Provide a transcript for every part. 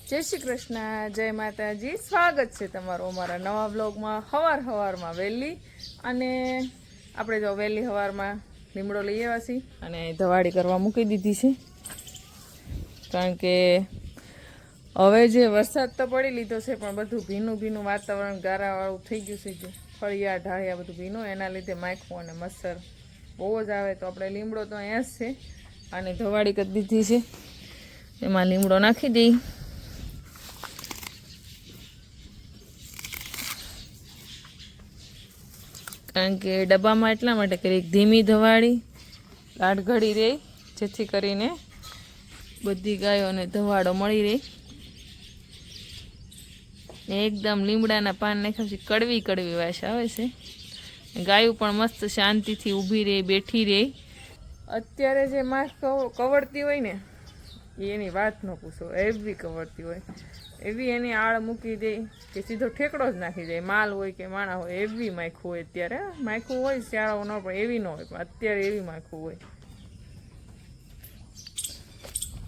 જય શ્રી કૃષ્ણ, જય માતાજી. સ્વાગત છે તમારું અમારા નવા વ્લોગમાં. સવારમાં વહેલી અને આપણે જો વહેલી સવારમાં લીમડો લઈ આવ્યા છીએ અને ધવાડી કરવા મૂકી દીધી છે, કારણ કે હવે જે વરસાદ તો પડી લીધો છે પણ બધું ભીનું વાતાવરણ ગારાવાળું થઈ ગયું છે, જે ફળિયા ઢાળિયા બધું ભીનું, એના લીધે માખું અને મચ્છર બહુ જ આવે. તો આપણે લીમડો તો અહીંયા જ છે અને ધવાડી કરી દીધી છે, એમાં લીમડો નાખી દઈ. કારણ કે ડબ્બામાં એટલા માટે કરી ધીમી ધવાડી ગાઢ ઘડી રહે, જેથી કરીને બધી ગાયોને ધવાડો મળી રહે. એકદમ લીમડાના પાન નાખ્યા પછી કડવી વાસ આવે છે. ગાયું પણ મસ્ત શાંતિથી ઊભી રહે, બેઠી રહે. અત્યારે જે માસ કવડતી હોય ને એની વાત ન પૂછો, એવી કવડતી હોય, એવી એની આળ મૂકી દે કે સીધો ઠેકડો જ નાખી જાય. માલ હોય કે માણા હોય એવી માખું હોય. અત્યારે માખું હોય શિયાળો ન પણ એવી ન હોય, પણ અત્યારે એવી માખું હોય.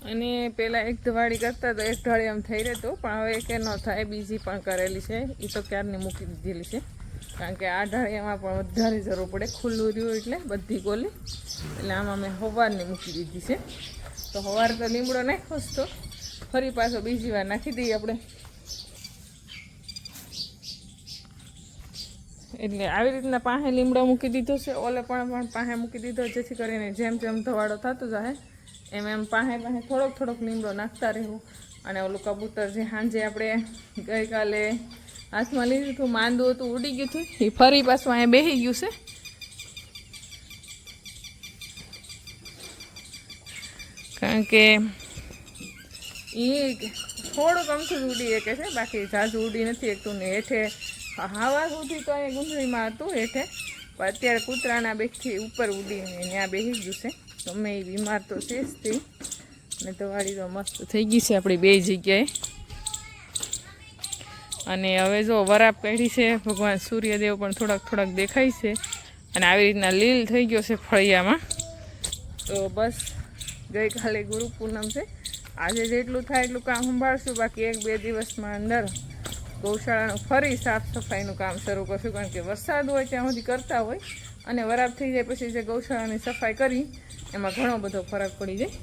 અને પહેલાં એક ધવાડી કરતા તો એક ઢાળી આમ થઈ રહેતું, પણ હવે કે ન થાય. બીજી પણ કરેલી છે, એ તો ક્યારની મૂકી દીધેલી છે, કારણ કે આ ઢાળીયામાં પણ વધારે જરૂર પડે. ખુલ્લું રહ્યું એટલે બધી ગોલી, એટલે આમાં મેં સવારની મૂકી દીધી છે. તો સવારે તો લીમડો નાખ્યો જ, તો ફરી પાછો બીજી વાર નાખી દઈએ આપણે. એટલે આવી રીતના પાસે લીમડો મૂકી દીધો છે, ઓલે પણ પાસે મૂકી દીધો, જેથી કરીને જેમ ધવાડો થતો જાય એમ પાસે થોડોક લીમડો નાખતા રહેવું. અને ઓલું કબૂતર જે સાંજે આપણે ગઈકાલે હાથમાં લીધું હતું, માંદું હતું, ઉડી ગયું હતું, એ ફરી પાછું અહીંયા બેસી ગયું છે. કારણ કે એ થોડુંક અમથું જ ઉડી શકે છે, બાકી ઝાઝુ ઉડી નથી એકતું ને. હેઠે હવા સુધી તો અહીંયા ગુંજળીમાં હતું હેઠે, પણ અત્યારે કૂતરાના બેગથી ઉપર ઉડીને ત્યાં બેસી ગયું છે. ગમે એ બીમાર તો છે જ તે. અને ધવાડી તો મસ્ત થઈ ગઈ છે આપણી બે જગ્યાએ. અને હવે જો વરાપ કાઢી છે, ભગવાન સૂર્યદેવ પણ થોડાક દેખાય છે. અને આવી રીતના લીલ થઈ ગયો છે ફળિયામાં. તો બસ ગઈકાલે ગુરુ પૂનમ છે, આજે જેટલું થાય એટલું કામ સંભાળશું. બાકી 1-2 દિવસમાં અંદર ગૌશાળાનું ફરી સાફ સફાઈનું કામ શરૂ કરશું, કારણ કે વરસાદ હોય ત્યાં સુધી કરતા હોય, અને વરાપ થઈ જાય પછી જે ગૌશાળાની સફાઈ કરી એમાં ઘણો બધો ફરક પડી જાય.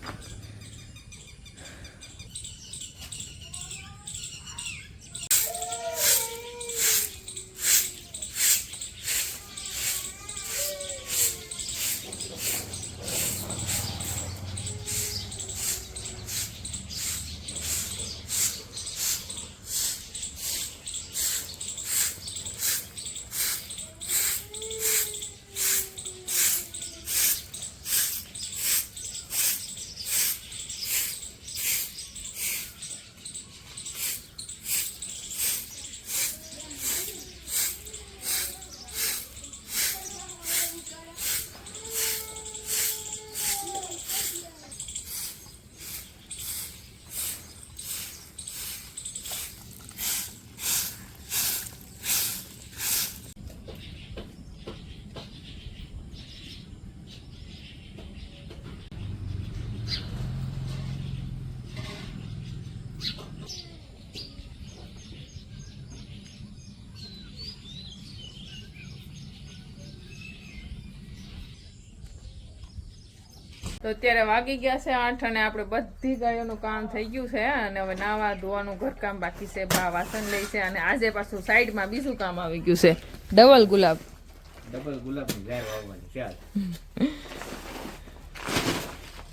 તો અત્યારે વાગી ગયા છે 8 અને આપણે બધી ગાયોનું કામ થઈ ગયું છે. અને હવે નાવા ધોવાનું ઘરકામ બાકી છે, બા વાસણ લે છે. અને આજે પાછું સાઈડમાં બીજું કામ આવી ગયું છે, ડબલ ગુલાબ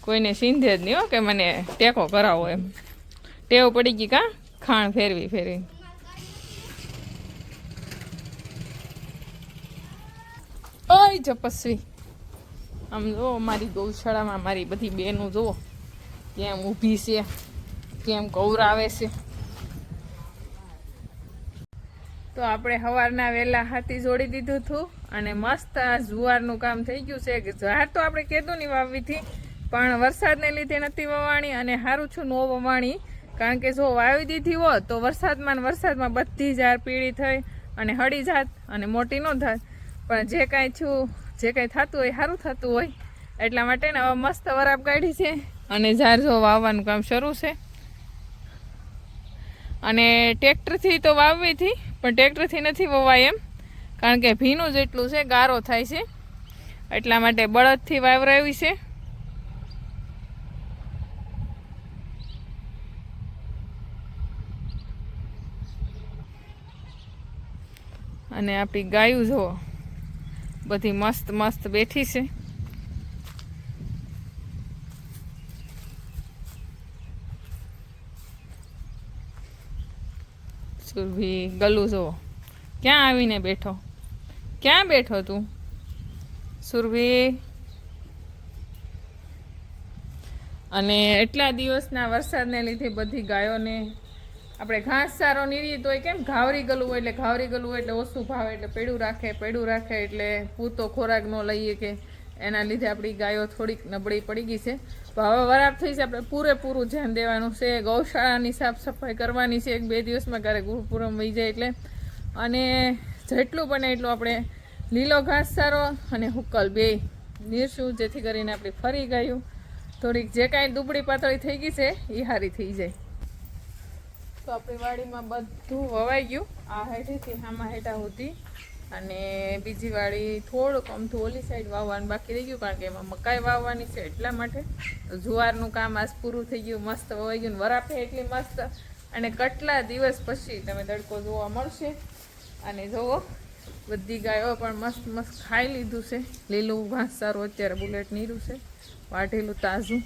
કોઈને સિંધે જ નહીં હો કે મને ટેકો કરાવો એમ. ટેવ પડી ગઈ કા ખાણ ફેરવી. ઓય જપસ્વી, આમ જો મારી ગૌશાળામાં મારી બધી બહેનો જુઓ કેમ ઊભી છે, કેમ કૌરાવે છે. તો આપણે સવારના વહેલા હાથી જોડી દીધું હતું અને મસ્ત આ જુવારનું કામ થઈ ગયું છે. ઝાડ તો આપણે કેદુની વાવી હતી, પણ વરસાદને લીધે નથી વવાણી. અને સારું છું નો વવાણી, કારણ કે જો વાવી દીધી હોત તો વરસાદમાં બધી ઝાડ પીળી થઈ અને હળી જાત અને મોટી ન થાત. પણ જે કાંઈ થતું હોય સારું થતું હોય, એટલા માટે ને હવે મસ્ત વરાપ કાઢી છે અને ઝાડ જો વાવવાનું કામ શરૂ છે. અને ટ્રેક્ટરથી તો વાવવી હતી પણ ટ્રેક્ટરથી નથી વવાય એમ, કારણ કે ભીનું જેટલું છે, ગારો થાય છે, એટલા માટે બળદથી વાવરાવી છે. અને આપણી ગાયું જુઓ બધી મસ્ત મસ્ત બેઠી છે. સુરભી ગલું જુઓ ક્યાં આવીને બેઠો, ક્યાં બેઠો તું સુરભી? અને એટલા દિવસના વરસાદને લીધે બધી ગાયોને આપણે ઘાસ સારો નીરીએ તો કેમ ઘાવરી ગલું હોય, એટલે ઘાવરી ગલું હોય એટલે ઓછું ભાવે, એટલે પેડું રાખે એટલે પૂરતો ખોરાક ન લઈએ કે એના લીધે આપણી ગાયો થોડીક નબળી પડી ગઈ છે. તો હવે વરાપ થઈ છે, આપણે પૂરેપૂરું ધ્યાન દેવાનું છે. ગૌશાળાની સાફ સફાઈ કરવાની છે 1-2 દિવસમાં, ક્યારેક ગુરુપુરમ વહી જાય એટલે. અને જેટલું બને એટલું આપણે લીલો ઘાસ સારો અને હુક્કલ બે નીરશું, જેથી કરીને આપણી ફરી ગાયું થોડીક જે કાંઈ દુબળી પાતળી થઈ ગઈ છે એ સારી થઈ જાય. તો આપણી વાડીમાં બધું વવાઈ ગયું, આ હેઠેથી આમાં હેઠા હોતી, અને બીજી વાડી થોડુંક અમથું ઓલી સાઈડ વાવવાનું બાકી રહી ગયું, કારણ કે એમાં મકાઈ વાવવાની છે એટલા માટે. તો જુવારનું કામ આજ પૂરું થઈ ગયું, મસ્ત વવાઈ ગયું, વરાપે એટલી મસ્ત. અને કેટલા દિવસ પછી તમે તડકો જોવા મળશે. અને જુઓ બધી ગાયો પણ મસ્ત મસ્ત ખાઈ લીધું છે, લીલું ઘાસ સારું અત્યારે બુલેટ નીરું છે, વાઢેલું તાજું.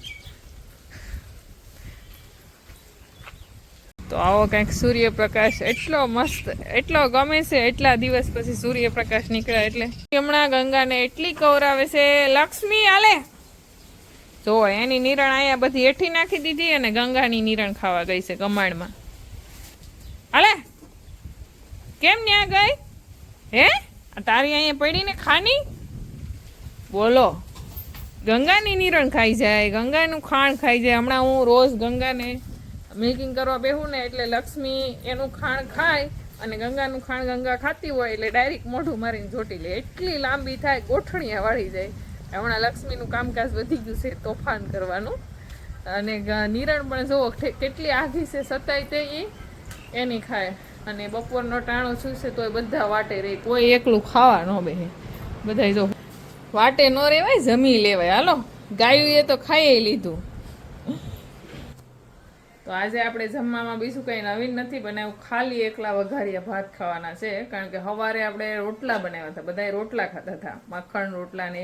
તો આવો કંઈક સૂર્યપ્રકાશ એટલો મસ્ત, એટલો ગમે છે, એટલા દિવસ પછી સૂર્યપ્રકાશ નીકળ્યા એટલે. હમણાં ગંગાને એટલી કવરાવે છે. લક્ષ્મી હાલે જો એની નિરણ અહીંયા બધી એઠી નાખી દીધી અને ગંગાની નિરણ ખાવા ગઈ છે કમાણમાં. હાલે કેમ ન્યા ગઈ હે? તારી અહીંયા પડીને ખાની બોલો, ગંગાની નિરણ ખાઈ જાય, ગંગાનું ખાણ ખાઈ જાય. હમણાં હું રોજ ગંગાને મિલ્કિંગ કરવા બેહું ને એટલે લક્ષ્મી એનું ખાણ ખાય, અને ગંગાનું ખાણ ગંગા ખાતી હોય એટલે ડાયરેક્ટ મોઢું મારીને જોટી લે, એટલી લાંબી થાય, ગોઠણિયા વાળી જાય. હમણાં લક્ષ્મીનું કામકાજ વધી ગયું છે, તોફાન કરવાનું. અને નિરણ પણ જુઓ કેટલી આઘી છે, સતાય તે એની ખાય. અને બપોરનો ટાણો છું છે તો એ બધા વાટે રહે, કોઈ એકલું ખાવા ન બેસે, બધા જો વાટે ન રહેવાય, જમી લેવાય. હાલો ગાયું એ તો ખાઈ લીધું. તો આજે આપણે જમવામાં બીજું કંઈ નવીન નથી બનાવ્યું, ખાલી એકલા વઘારિયા ભાત ખાવાના છે. કારણ કે સવારે આપણે રોટલા બનાવ્યા હતા, બધાએ રોટલા ખાતા હતા, માખણ રોટલા ને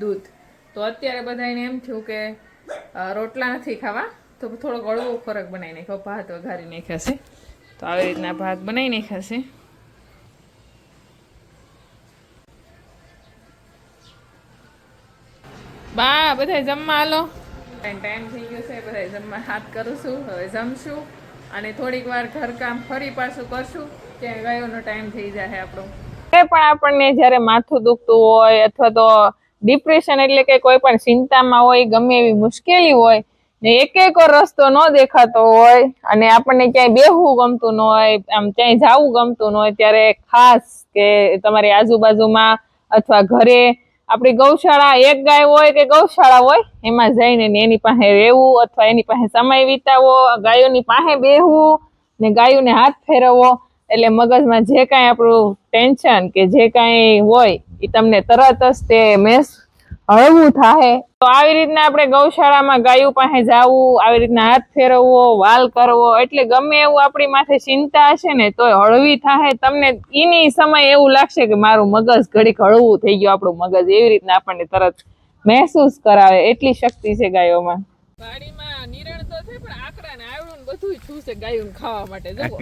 દૂધ. તો અત્યારે બધાને એમ થયું કે રોટલા નથી ખાવા, તો થોડોક હળવો ખોરાક બનાવી નાખ્યો, ભાત વઘારી નાખ્યા છે. તો આવી રીતના ભાત બનાવી નાખ્યા છે. બા બધા જમવા હાલો, ટાઈમ થઈ ગયો છે, બધા જમવા હાથ કરું છું. હવે જમશું અને થોડીક વાર ઘરકામ ફરી પાછું કરશું, ત્યાં ગાયોનો ટાઈમ થઈ જાય આપણો. પણ આપણને જ્યારે માથું દુખતું હોય અથવા તો ડિપ્રેશન એટલે કે કોઈ પણ ચિંતામાં હોય, ગમે એવી મુશ્કેલી હોય ને એક રસ્તો ન દેખાતો હોય અને આપણને ક્યાંય બેહવું ગમતું ન હોય, આમ ક્યાંય જાવું ગમતું ન હોય, ત્યારે ખાસ કે તમારી આજુબાજુમાં અથવા ઘરે આપણી ગૌશાળા, એક ગાય હોય કે ગૌશાળા હોય, એમાં જઈને એની પાસે રહેવું અથવા એની પાસે સમય વિતાવવો, ગાયોની પાસે બેહવું ને ગાયોને હાથ ફેરવવો, એટલે મગજમાં જે કાંઈ આપણું ટેન્શન કે જે કાંઈ હોય એ તમને તરત જ તે હળવું થાય. તો આવી રીતના આપણે ગૌશાળામાં ગાયું પાસે જવું, આવી રીતના હાથ ફેરવવો, વાલ કરવો, એટલે ગમે એવું આપણી માથે ચિંતા હશે ને તોય હળવી થાય. તમને એની સમય એવું લાગશે કે મારું મગજ ઘડીક હળવું થઈ ગયું, આપણું મગજ એવી રીતના આપણને તરત મહેસૂસ કરાવે, એટલી શક્તિ છે ગાયોમાં. વાડીમાં નિરણ તો છે પણ આકરા ને આવડું બધું થયું છે ગાયું ખાવા માટે. જુઓ